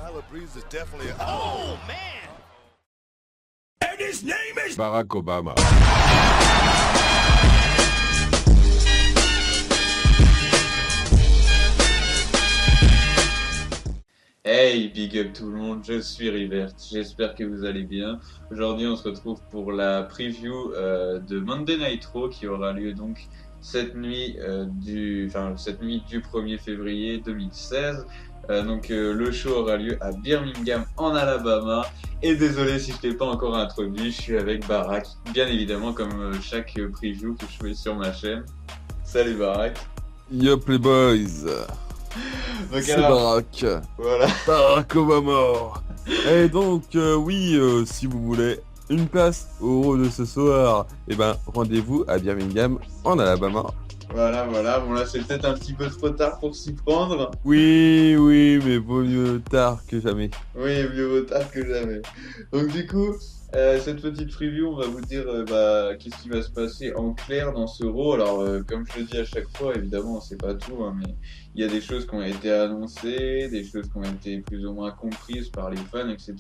Tyler Breeze is definitely. Oh man! And his name is Barack Obama. Hey, big up tout le monde, je suis Rivert, j'espère que vous allez bien. Aujourd'hui on se retrouve pour la preview de Monday Night Raw qui aura lieu donc cette nuit du 1er février 2016. Le show aura lieu à Birmingham en Alabama. Et désolé si je t'ai pas encore introduit, je suis avec Barack, bien évidemment comme chaque preview que je fais sur ma chaîne. Salut Barack. Yup les boys. Donc C'est alors, Barack. voilà. Barack Obama. Et donc si vous voulez une place au Raw de ce soir, rendez-vous à Birmingham en Alabama. Voilà, bon là c'est peut-être un petit peu trop tard pour s'y prendre. Oui, mais vaut mieux tard que jamais. Oui, mieux vaut tard que jamais. Donc du coup, cette petite preview, on va vous dire qu'est-ce qui va se passer en clair dans ce Raw. Alors, comme je le dis à chaque fois, évidemment, on sait pas tout, hein, mais il y a des choses qui ont été annoncées, des choses qui ont été plus ou moins comprises par les fans, etc.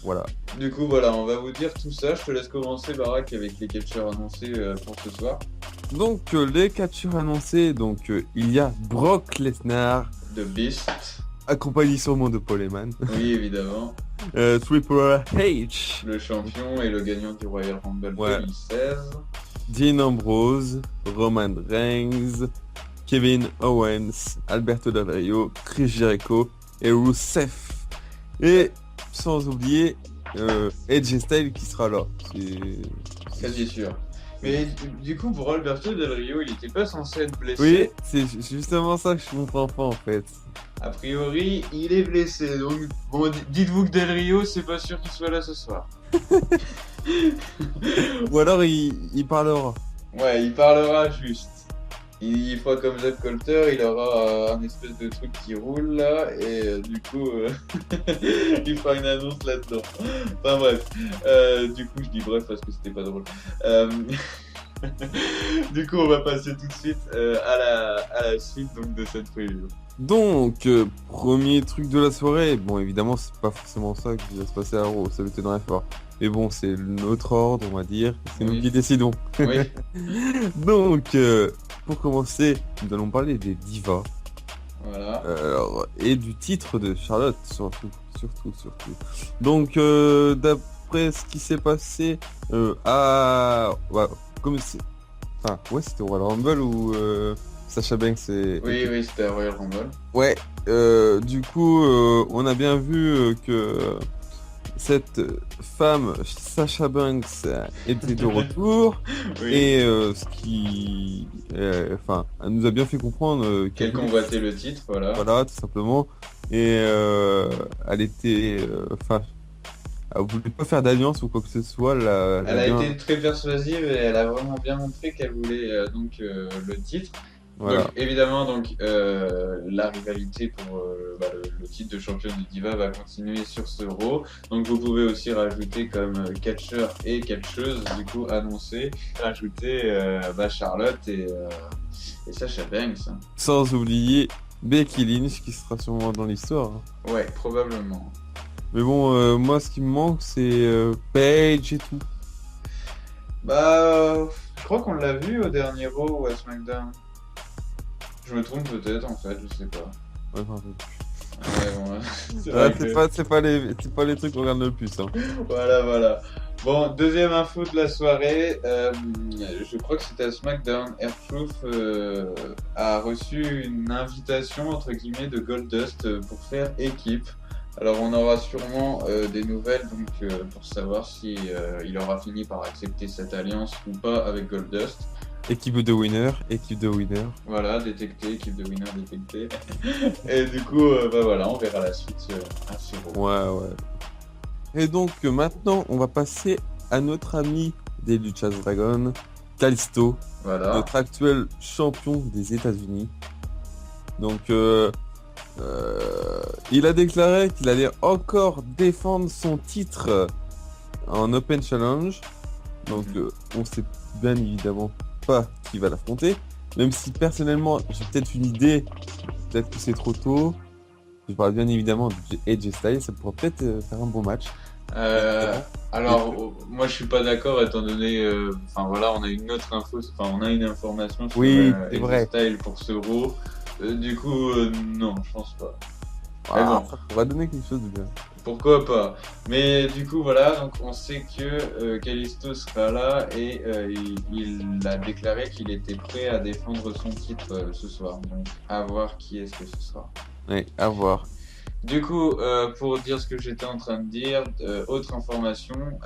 Voilà. Du coup, voilà, on va vous dire tout ça. Je te laisse commencer, Barack, avec les catcheurs annoncés pour ce soir. Donc les catcheurs annoncés, il y a Brock Lesnar, The Beast. accompagné sûrement de Paul Heyman. Oui, évidemment. Triple H, Le champion et le gagnant du Royal Rumble Ouais. 2016. Dean Ambrose, Roman Reigns, Kevin Owens, Alberto Del Rio, Chris Jericho et Rusev. Et sans oublier Edge Styles qui sera là. Quasi sûr. Mais du coup, pour Alberto Del Rio, il était pas censé être blessé. Oui, c'est justement ça que je comprends pas en fait. A priori, il est blessé. Donc, bon, dites-vous que Del Rio, c'est pas sûr qu'il soit là ce soir. Ou alors il parlera. Ouais, il parlera juste. Il fera comme Zeb Colter, il aura un espèce de truc qui roule là, et du coup, il fera une annonce là-dedans. Enfin bref, du coup, je dis bref parce que c'était pas drôle. Du coup, on va passer tout de suite à la suite donc, de cette preview. Donc, premier truc de la soirée, bon évidemment c'est pas forcément ça qui va se passer à Raw, ça m'étonnerait fort. Mais bon, c'est notre ordre, on va dire, c'est nous Oui. qui décidons. Oui, Donc, pour commencer, nous allons parler des divas, voilà. et du titre de Charlotte, surtout. Donc, d'après ce qui s'est passé, c'était au Royal Rumble où Sasha Banks est... Oui, c'était à Royal Rumble. Ouais, du coup, on a bien vu que cette femme, Sasha Banks, était de retour. Oui. Et elle nous a bien fait comprendre Qu'elle convoitait le titre, voilà. voilà, tout simplement. Et elle était... elle voulait pas faire d'alliance ou quoi que ce soit. Elle a été très persuasive et elle a vraiment bien montré qu'elle voulait le titre. Voilà. Donc évidemment la rivalité pour le titre de championne de Diva va continuer sur ce Raw. Donc vous pouvez aussi rajouter comme catcheur et catcheuse du coup annoncé, rajouter Charlotte et Sasha Banks. Hein. Sans oublier Becky Lynch qui sera sûrement dans l'histoire. Ouais, probablement. Mais bon, moi ce qui me manque c'est Paige et tout. Je crois qu'on l'a vu au dernier Raw ou à SmackDown. Je me trompe peut-être en fait, je sais pas. Ouais, enfin, Ouais, bon, c'est vrai que- c'est pas les trucs qu'on regarde le plus. Hein. Voilà. Bon, deuxième info de la soirée, je crois que c'était à SmackDown. R-Truth a reçu une invitation entre guillemets de Goldust pour faire équipe. Alors on aura sûrement des nouvelles donc pour savoir si il aura fini par accepter cette alliance ou pas avec Goldust. Équipe de winner. Voilà, détecté, équipe de winner détectée. Et du coup, on verra la suite à ce Raw. Ouais. Et donc maintenant, on va passer à notre ami des Luchas Dragon, Kalisto, Voilà. notre actuel champion des États-Unis. Donc, il a déclaré qu'il allait encore défendre son titre en Open Challenge. Donc, on sait bien évidemment pas qui va l'affronter. Même si personnellement, j'ai peut-être une idée. Peut-être que c'est trop tôt. je parle bien évidemment de AJ Styles, ça pourrait peut-être faire un bon match. Alors, moi je suis pas d'accord étant donné, enfin voilà, on a une autre info, enfin on a une information sur Oui, c'est AJ vrai. Styles pour ce Raw. Du coup, non, je pense pas. Mais Ah, bon, ça pourrait donner quelque chose de bien. pourquoi pas. Mais du coup, voilà, donc on sait que Kalisto sera là et il a déclaré qu'il était prêt à défendre son titre ce soir. Donc, à voir qui est-ce que ce sera. Ouais, à voir. Du coup, pour dire ce que j'étais en train de dire, autre information,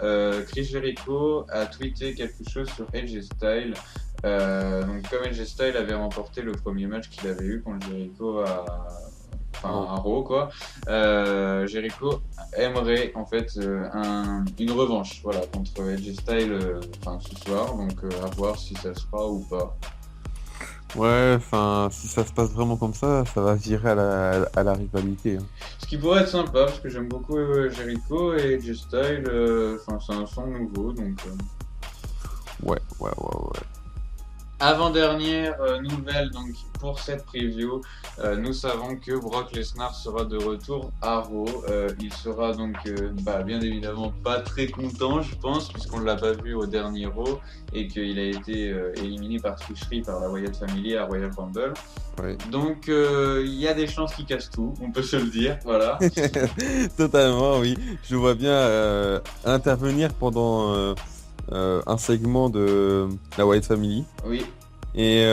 Chris Jericho a tweeté quelque chose sur AJ Styles. Donc, comme AJ Styles avait remporté le premier match qu'il avait eu contre Jericho à Raw, quoi, Jericho aimerait en fait une revanche, voilà, contre AJ Styles, ce soir. Donc, à voir si ça se fera ou pas. Ouais, enfin, si ça se passe vraiment comme ça va virer à la rivalité, hein. Ce qui pourrait être sympa parce que j'aime beaucoup Jericho et AJ Styles, c'est un son nouveau donc. Ouais. Avant-dernière nouvelle donc pour cette preview, nous savons que Brock Lesnar sera de retour à Raw. Il sera donc bien évidemment pas très content, je pense, puisqu'on ne l'a pas vu au dernier Raw et qu'il a été éliminé par tricherie par la Wyatt Family à Royal Rumble. Ouais. Donc il y a des chances qu'il casse tout, on peut se le dire, voilà. Totalement, oui. Je vois bien intervenir pendant un segment de la Wyatt Family Oui. et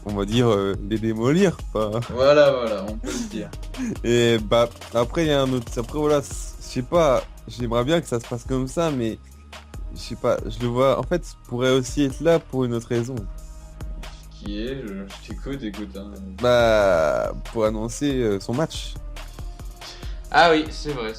on va dire les démolir, pas. Voilà, on peut le dire. Et bah après il y a un autre. Après voilà, je sais pas. J'aimerais bien que ça se passe comme ça, mais je sais pas. Je le vois. En fait, il pourrait aussi être là pour une autre raison. Qui est, je t'écoute, écoute. Hein. Bah pour annoncer son match. Ah oui, c'est vrai.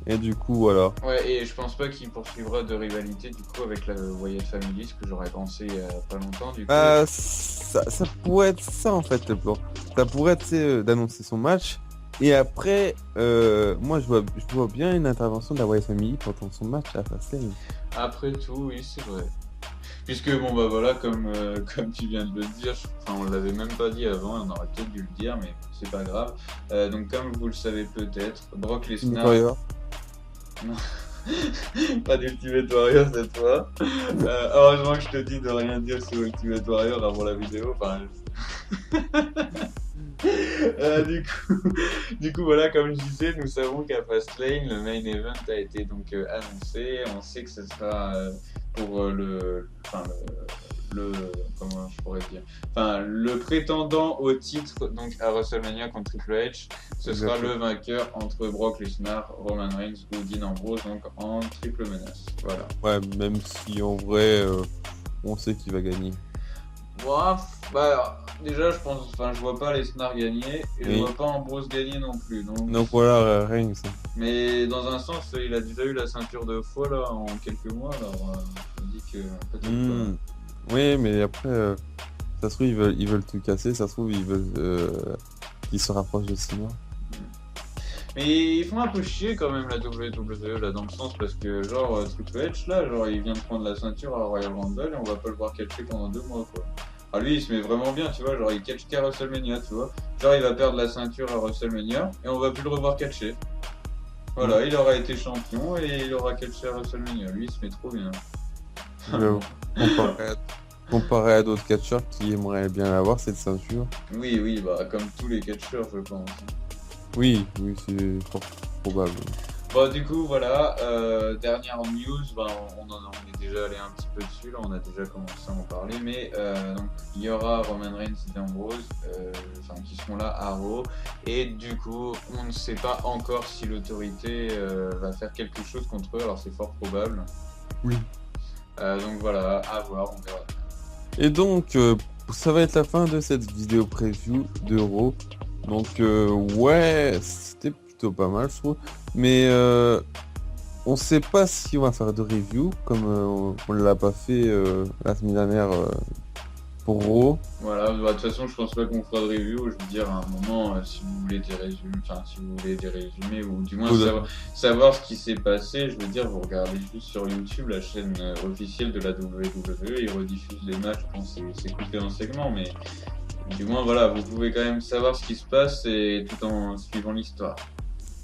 Et du coup voilà. Ouais, et je pense pas qu'il poursuivra de rivalité du coup avec la Wyatt Family, ce que j'aurais pensé il y a pas longtemps du coup. Ça pourrait être ça en fait le plan. Ça pourrait être d'annoncer son match. Et après, moi je vois bien une intervention de la Wyatt Family pendant son match à Fastlane. Après tout, oui, c'est vrai. Puisque bon bah voilà, comme tu viens de le dire, on l'avait même pas dit avant, on aurait peut-être dû le dire, mais c'est pas grave. Donc comme vous le savez peut-être, Brock Lesnar. Warrior. Non. Pas d'Ultimate Warrior cette fois. Heureusement que je te dis de rien dire sur Ultimate Warrior avant la vidéo. Du coup, voilà, comme je disais, nous savons qu'à Fastlane, le main event a été donc annoncé. On sait que ce sera pour comment je pourrais dire, le prétendant au titre donc à WrestleMania contre Triple H. Ce sera le vainqueur entre Brock Lesnar, Roman Reigns ou Dean Ambrose, donc en triple menace. Voilà. Ouais, même si en vrai, on sait qui va gagner. Déjà, je vois pas Lesnar gagner et je vois pas Ambrose gagner non plus. Donc voilà, Reigns. Mais dans un sens, il a déjà eu la ceinture de fois là en quelques mois, alors je me dis que peut-être pas. Oui, mais après, ça se trouve, ils veulent tout casser, ça se trouve, ils veulent qu'ils se rapprochent de 6 mois. Mais ils font un peu chier quand même la WWE là dans le sens parce que genre Triple H là, genre il vient de prendre la ceinture à Royal Rumble et on va pas le voir catcher pendant 2 mois quoi. Ah lui il se met vraiment bien tu vois, genre il catch qu'à WrestleMania tu vois. Genre il va perdre la ceinture à WrestleMania et on va plus le revoir catcher. Voilà, il aura été champion et il aura catché à WrestleMania. Lui il se met trop bien. Comparé à d'autres catcheurs qui aimeraient bien avoir cette ceinture. Oui, comme tous les catcheurs je pense. Oui, c'est fort probable. Bon, du coup, voilà, dernière news, on est déjà allé un petit peu dessus, là, on a déjà commencé à en parler, mais donc, il y aura Roman Reigns et Ambrose qui seront là à Raw, et du coup, on ne sait pas encore si l'autorité va faire quelque chose contre eux, alors c'est fort probable. Oui. Donc voilà, à voir, on verra. Et donc, ça va être la fin de cette vidéo preview de Raw. Donc ouais, c'était plutôt pas mal je trouve. Mais on sait pas si on va faire de review comme on l'a pas fait la semaine dernière pour Raw. Voilà, de toute façon je pense pas qu'on fera de review, je veux dire à un moment si vous voulez des résumés, ou du moins savoir ce qui s'est passé, je veux dire vous regardez juste sur YouTube la chaîne officielle de la WWE, ils rediffusent les matchs, bon c'est coupé en segments mais Du moins, voilà, vous pouvez quand même savoir ce qui se passe et tout en suivant l'histoire.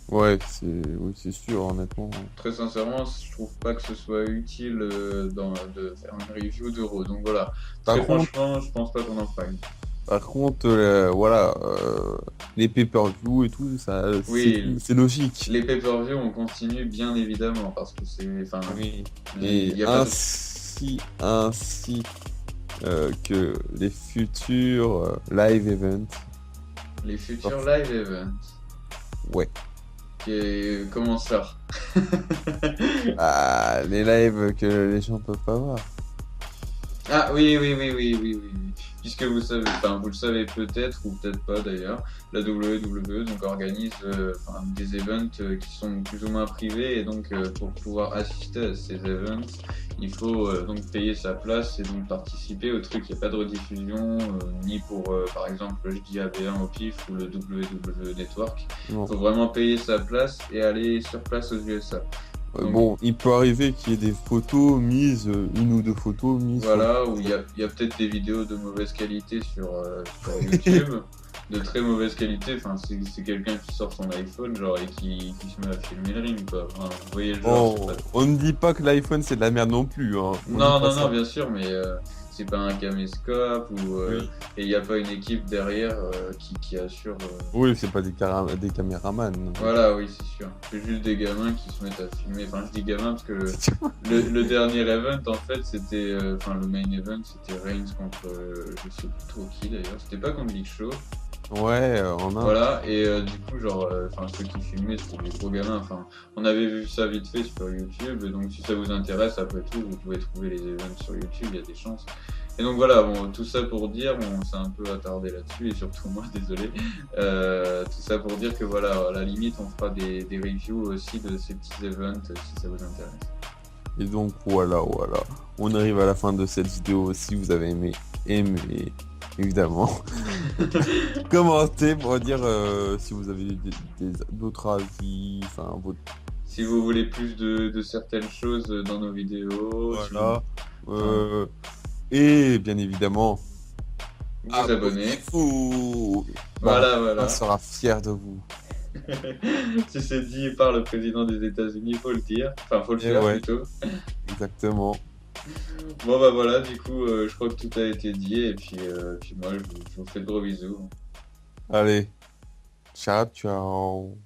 Ouais, oui, c'est sûr, honnêtement. Très sincèrement, je trouve pas que ce soit utile de faire une review d'Euro. Donc voilà, Par très contre, franchement, je pense pas qu'on en fera une. par contre, voilà, les pay-per-view et tout, ça, Oui, c'est logique. les pay-per-view, on continue bien évidemment parce que c'est, enfin, Oui. il Et y a pas de... ainsi que les futurs live events. les futurs live events. Ouais. Comment ça? Ah, les lives que les gens peuvent pas voir. Ah oui. Puisque vous savez, enfin vous le savez peut-être ou peut-être pas d'ailleurs, la WWE donc organise des events qui sont plus ou moins privés et donc pour pouvoir assister à ces events, il faut donc payer sa place et donc participer au truc. Il n'y a pas de rediffusion ni pour par exemple je dis AB1 au pif ou le WWE Network. Non. Il faut vraiment payer sa place et aller sur place aux USA. Donc, bon, il peut arriver qu'il y ait des photos mises, une ou deux photos mises. voilà, où il y a peut-être des vidéos de mauvaise qualité sur YouTube, de très mauvaise qualité. Enfin, c'est quelqu'un qui sort son iPhone, genre, et qui se met à filmer le ring, quoi. Enfin, vous voyez le genre. Oh, on ne dit pas que l'iPhone c'est de la merde non plus. Hein. Non, bien sûr, mais c'est pas un caméscope ou Oui. et il n'y a pas une équipe derrière qui assure. Oui, c'est pas des caméramans. Voilà, oui, c'est sûr. C'est juste des gamins qui se mettent à filmer. Enfin, je dis gamins parce que le dernier event, en fait, c'était. Le main event, c'était Reigns contre. Je sais plus trop qui d'ailleurs. C'était pas contre Big Show. Ouais, on a. Voilà, et du coup, genre, ceux qui filmaient, c'était des gros gamins. Enfin, on avait vu ça vite fait sur YouTube. Et donc, si ça vous intéresse, après tout, vous pouvez trouver les events sur YouTube, il y a des chances. Et donc voilà, bon, tout ça pour dire, on s'est un peu attardé là-dessus, et surtout moi, désolé. Tout ça pour dire que voilà, à la limite, on fera des reviews aussi de ces petits events si ça vous intéresse. Et donc voilà. On arrive à la fin de cette vidéo. Si vous avez aimé, évidemment. Commentez pour dire si vous avez d'autres avis, enfin votre... Si vous voulez plus de certaines choses dans nos vidéos, Voilà. Et bien évidemment, vous abonnez. Abonnez-vous. Voilà. On sera fier de vous. Si c'est dit par le président des États-Unis, faut le dire. Enfin, faut le faire plutôt. Exactement. Bon bah voilà, du coup, je crois que tout a été dit et puis moi, je vous fais de gros bisous. Allez. Ciao.